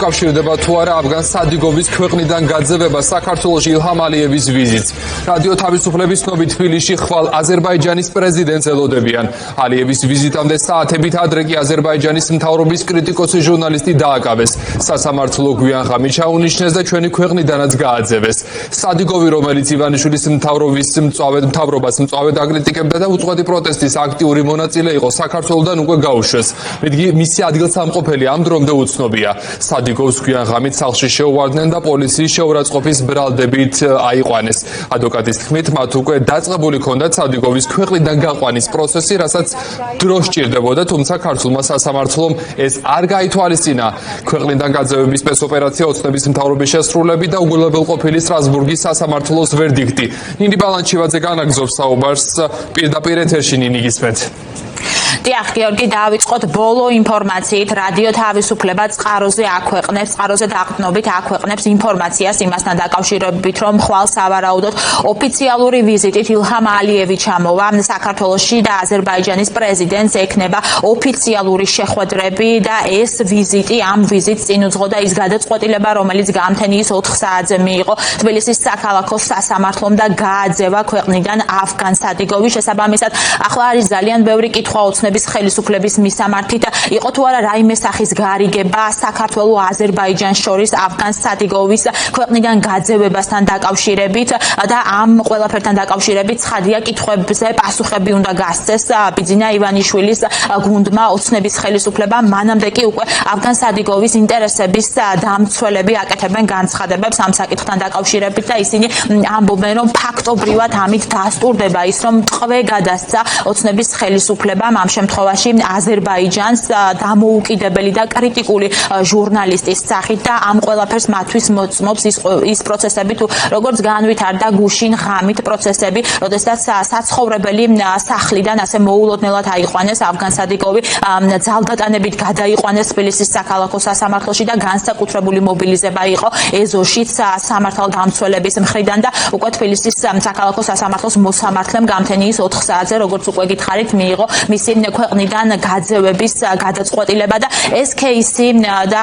კავშირდება თუ არა ავგან სადიგოვის ქვეყნიდან გაძევება საქართველოში ილჰამ ალიევის ვიზიტს. რადიო თავისუფლების ცნობით თბილისში ხვალ აზერბაიჯანის პრეზიდენტს ელოდებიან. ალიევის ვიზიტამდე საათებით ადრე კი აზერბაიჯანის მთავრობის კრიტიკოსი ჟურნალისტი დააკავეს. სასამართლო გვიან ღამით ჩაუნიშნეს და ჩვენი ქვეყნიდანაც გააძევეს. სადიგოვი, რომელიც ივანიშვილის მთავრობას მწვავედ აკრიტიკებდა და უწყვეტი პროტესტის აქტიური მონაწილე იყო, საქართველოდან უკვე გაუშვეს. მისი ადგილსამყოფელი ამ დრომდე უცნობია. სადიგოვს გვიან ღამით სახლში შეუვარდნენ და პოლიციის შეურაცხყოფის ბრალდებით აიყვანეს. ადვოკატის თქმით, მათ უკვე დაწყებული ჰქონდათ სადიგოვის ქვეყნიდან გაყვანის პროცესი, რასაც დრო სჭირდებოდა, თუმცა ქართულმა სასამართლომ ეს არ გაითვალისწინა. ქვეყნიდან გაძევების სპეცოპერაცია ოცნების მთავრობის შესრულები და უგულებელყოფილი სტრასბურგის სასამართლოს ვერდიქტი. ნინი ბალანჩივაძე განაგზობს საუბარს პირდაპირ ეთერში. ნინი, გისმენთ. დიახ, გიორგი, დავიწყოთ ბოლო ინფორმაციით. რადიო თავისუფლება წყაროზე დაყრდნობით აქვეყნებს ინფორმაციას იმასთან დაკავშირებით, რომ ხვალ სავარაუდოდ ოფიციალური ვიზიტით ილჰამ ალიევი ჩამოვა საქართველოში და აზერბაიჯანის პრეზიდენტს ექნება ოფიციალური შეხვედრები და ეს ვიზიტი ამ ვიზიტს წინ უძღოდა ის გადაწყვეტილება, რომელიც გამთენიის 4 საათზე მიიღო თბილისის საქალაქო სასამართლომ და გააძევა ქვეყნიდან ავგან სადიგოვის. შესაბამისად, ახლა არის ძალიან ბევრი კითხვა ოცნების ხელისუფლების მისამართით, იყო თუ არა რაიმე სახის გარიგება საქართველოს აზერბაიჯანს შორის ავგან სადიგოვის ქვეყნიდან გაძევებასთან დაკავშირებით და ამ ყველაფერთან დაკავშირებით ცხადია კითხვებზე პასუხები უნდა გასცეს ბიძინა ივანიშვილის გუნდმა ოცნების ხელისუფლება. მანამდე კი უკვე ავგან სადიგოვის ინტერესების დამცველები აკეთებენ განცხადებებს ამ საკითხთან დაკავშირებით და ისინი ამბობენ, რომ ფაქტობრივად ამით დასტურდება ის, რომ ტყვე გადასცა ოცნების ხელისუფლებამ ამ შემთხვევაში აზერბაიჯანს დამოუკიდებელი და კრიტიკული ჟურნალისტის სახით და ამ ყველაფერს მათთვის მოწმობს ის პროცესები, თუ როგორც განვითარდა გუშინ ღამით პროცესები, როდესაც საცხოვრებელი სახლიდან ასე მოულოდნელად აიყვანეს ავგან სადიგოვი, ძალდატანებით გადაიყვანეს თბილისის საქალაქო სასამართლოში და განსაკუთრებული მობილიზება იყო ეზოშიც სამართალდამცველების მხრიდან და უკვე თბილისის საქალაქო სასამართლოს მოსამართლემ გამთენიის 4 საათზე, როგორც უკვე გითხარით, მიიღო მისი ქვეყნიდან გაძევების გადაწყვეტილება და ეს кейსი და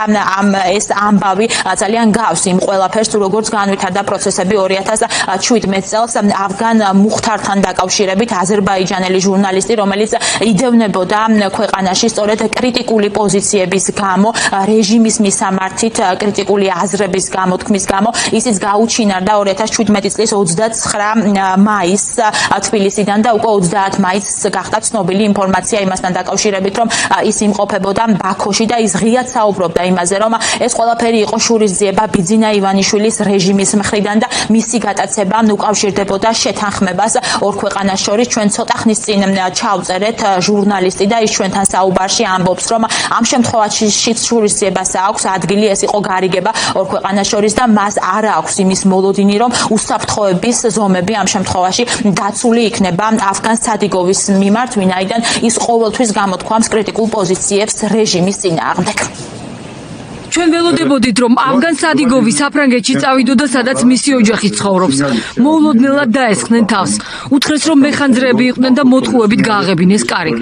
ეს ამბავი ძალიან გავს იმ ყველაფერს, როგორც განვითარდა პროცესები 2017 წელს ავგან მუხთართან დაკავშირებით. აზერბაიჯანელი ჟურნალისტი, რომელიც იდევნებოდა ქვეყანაში სწორედ კრიტიკული პოზიციების გამო, რეჟიმის მისამართით კრიტიკული აზრების გამოთქმის გამო, ისიც გაუჩინარდა 2017 წლის 29 მაისს თბილისიდან და უკვე 30 მაისს გახდა ცნობილი ინფორმაცია იმასთან დაკავშირებით, რომ ის იმყოფებოდა ბაქოში და ის ღიად საუბრობდა იმაზე, რომ ეს ყველაფერი იყო შურისძიება ბიძინა ივანიშვილის რეჟიმის მხრიდან და მისი გატაცება უკავშირდებოდა შეთანხმებას ორ ქვეყანას შორის. ჩვენ ცოტა ხნის წინ ჩავწერეთ ჟურნალისტი და ის ჩვენთან საუბარში ამბობს, რომ ამ შემთხვევაში შურისძიებას აქვს ადგილი, ეს იყო გარიგება ორ ქვეყანას შორის და მას არ აქვს იმის მოლოდინი, რომ უსაფრთხოების ზომები ამ შემთხვევაში დაცული იქნება ავგან სადიგოვის მიმართ, ვინაიდან ის ყოველთვის გამოთქვამს კრიტიკულ პოზიციებს რეჟიმის წინააღმდეგ. ჩვენ ველოდებოდით, რომ ავგან სადიგოვი საფრანგეთში წავიდოდა, სადაც მისი ოჯახი ცხოვრობს. მოულოდნელად დაესხნენ თავს. უთხრეს, რომ მეხანძრეები იყვნენ და მოტყუებით გააღებინეს კარი.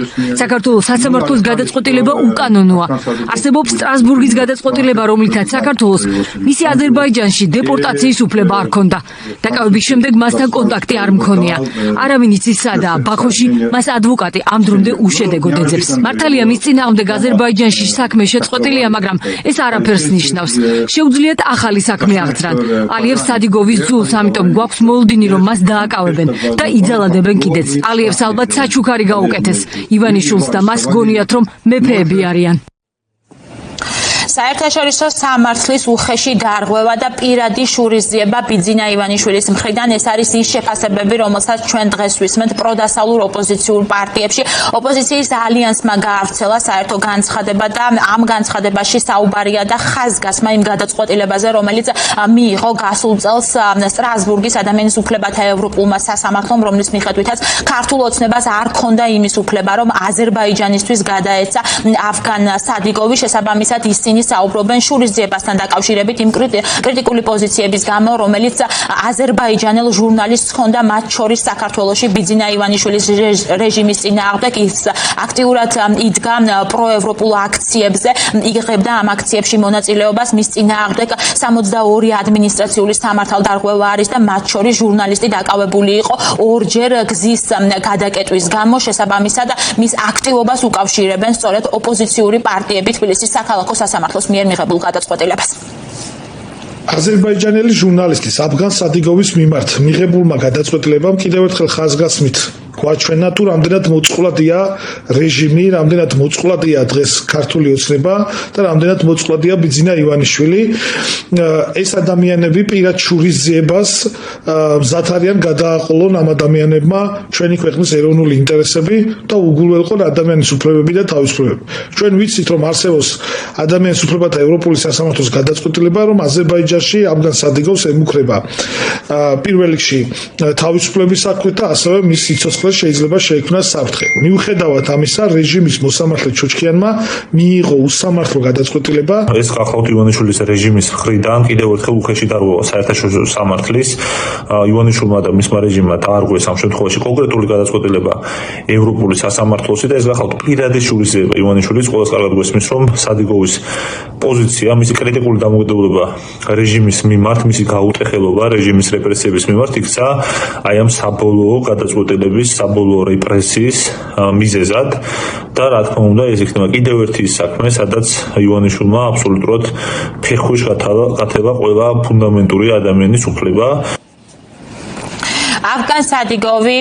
საქართველოს სასამართლოს გადაწყვეტილება უკანონოა. არსებობს სტრასბურგის გადაწყვეტილება, რომლითაც საქართველოს მისი აზერბაიჯანში დეპორტაციის უფლება არ ჰქონდა. დაკავების შემდეგ მასთან კონტაქტი არ მქონია. არავინ იცის სადაა. ბაქოში მას ადვოკატი ამ დრომდე უშედეგოდ ეძებს. მართალია მის წინააღმდეგ აზერბაიჯანში საქმე შეწყვეტილია, მაგრამ ეს არაფერს ნიშნავს. შეუძლიათ ახალი საქმე აღძრან. ალიევს სადიგოვის ძულს, ამიტომ გვაქვს მოლოდინი, რომ მას დააკავებენ და იძალადებენ კიდეც. ალიევს ალბათ საჩუქარი გაუკეთეს. ივანიშვილს და მას გონიათ, რომ მეფეები არიან. საერთაშორისო სამართლის უხეში დარღვევა და პირადი შურისძიება ბიძინა ივანიშვილის მხრიდან, ეს არის ის შეფასებები, რომელსაც ჩვენ დღეს ვისმენთ პროდასალურ ოპოზიციურ პარტიებში. ოპოზიციის ალიანსმა გაავრცელა საერთო განცხადება და ამ განცხადებაში საუბარია და ხაზგასმა იმ გადაწყვეტილებაზე, რომელიც მიიღო გასულ წელს სტრასბურგის ადამიანის უფლებათა ევროპულმა სასამართლომ, რომლის მიხედვითაც ქართულ ოცნებას არ ჰქონდა იმის უფლება, რომ აზერბაიჯანისთვის გადაეცა ავგან სადიგოვი. შესაბამისად, ისინი საუბრობენ შურისძიებასთან დაკავშირებით იმ კრიტიკული პოზიციების გამო, რომელიც აზერბაიჯანელ ჟურნალისტს ჰქონდა, მათ შორის საქართველოში ბიძინა ივანიშვილის რეჟიმის წინააღმდეგ. ის აქტიურად იდგა პროევროპულ აქციებზე, იღებდა ამ აქციებში მონაწილეობას. მის წინააღმდეგ 62 ადმინისტრაციული სამართალდარღვევა არის და მათ შორის ჟურნალისტი დაკავებული იყო ორჯერ გზის გადაკეტვის გამო. შესაბამისად, მის აქტივობას უკავშირებენ სწორედ ოპოზიციური პარტიები თბილისის საქალაქო სასამართლოს მიერ მიღებულ გადაწყვეტილებას. აზერბაიჯანელი ჟურნალისტის აფგან სადიგოვის მიმართ მიღებულმა გადაწყვეტილებამ კიდევ ერთხელ ხაზგასმით გვაჩვენა თუ რამდენად მოწყვლადია რეჟიმი, რამდენად მოწყვლადია დღეს ქართული ოცნება და რამდენად მოწყვლადია ბიძინა ივანიშვილი. ეს ადამიანები პირად შურისძიებას მზად არიან გადააყოლონ ამ ადამიანებმა ჩვენი ქვეყნის ეროვნული ინტერესები და უგულველყონ ადამიანის უფლებები და თავისუფლებები. ჩვენ ვიცით, რომ არსებობს ადამიანის უფლებათა ევროპული სასამართლოს გადაწყვეტილება, რომ აზერბაიჯანში აფგან სადიგოვს ემუქრება პირველ რიგში თავისუფლების საქმე და ასევე მის სიცოცხლეს შეიძლება შეიქმნას საფრთხე. მიუხედავად ამისა, რეჟიმის მოსამართლე ჩოჩქიანმა მიიღო უსამართლო გადაწყვეტილება. ეს გახლავთ ივანიშვილის რეჟიმის მხრიდან კიდევ ერთხელ უხეში დარღვევა საერთაშორისო სამართლის. ივანიშვილმა და მისმა რეჟიმმა დაარღვეს ამ შემთხვევაში კონკრეტული გადაწყვეტილება ევროპული სასამართლოსი და ეს გახლავთ პირადი შურისძიება ივანიშვილის. ყველას კარგად გვესმის, რომ სადიგოვის პოზიცია, მისი კრიტიკული დამოკიდებულება რეჟიმის მიმართ, მისი გაუტეხელობა რეჟიმის რეპრესიების მიმართ იქცა აი ამ საბოლოო გადაწყვეტილების, საბოლოო რეპრესიის მიზეზად და რა თქმა უნდა ეს იქნება კიდევ ერთი საქმე, სადაც ივანიშვილმა აბსოლუტურად ფეხქვეშ გათელა ყველა ფუნდამენტური ადამიანის უფლება. აფგან სადიგოვი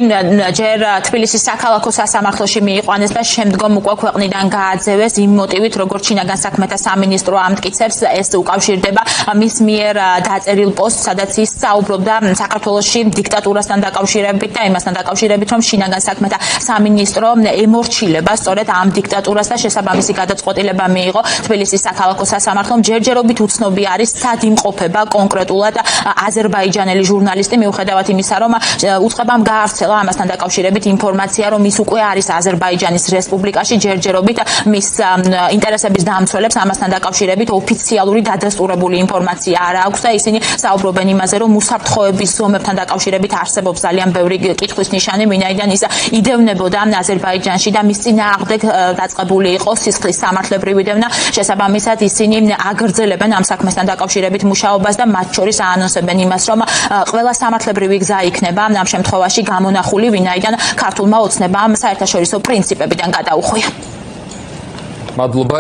ჯერ თბილისის საქალაქო სასამართლოში მიიყვანეს და შემდგომ უკვე ქვეყნიდან გააძევეს იმ მოტივით, როგორც შინაგან საქმეთა სამინისტრო ამტკიცებს, ეს უკავშირდება მის მიერ დაწერილ პოსტს, სადაც ის საუბრობდა საქართველოში დიქტატურასთან დაკავშირებით და იმასთან დაკავშირებით, რომ შინაგან საქმეთა სამინისტრო ემორჩილება სწორედ ამ დიქტატურას და შესაბამისი გადაწყვეტილება მიიღო თბილისის საქალაქო სასამართლომ. ჯერჯერობით უცნობი არის, სად იმყოფება კონკრეტულად აზერბაიჯანელი ჟურნალისტი, მიუხედავად იმისა, რომ უწყებამ გაავრცელა ამასთან დაკავშირებით ინფორმაცია, რომ ის უკვე არის აზერბაიჯანის რესპუბლიკაში. ჯერჯერობით მის ინტერესების დამცველებს ამასთან დაკავშირებით ოფიციალური დადასტურებული ინფორმაცია არ აქვს და ისინი საუბრობენ იმაზე, რომ უსაფრთხოების ზომებთან დაკავშირებით არსებობს ძალიან ბევრი კითხვის ნიშანი, ვინაიდან ის იდევნებოდა აზერბაიჯანში და მის წინააღმდეგ დაწყებული იყო სისხლის სამართლებრივი დევნა. შესაბამისად, ისინი აგრძელებენ ამ საქმესთან დაკავშირებით მუშაობას და მათ შორის აანონსებენ იმას, რომ ყველა სამართლებრივი გზა იქნება ამ შემთხვევაში გამონახული, ვინაიდან ქართულმა ოცნებამ საერთაშორისო პრინციპებიდან გადაუხვია. მადლობა.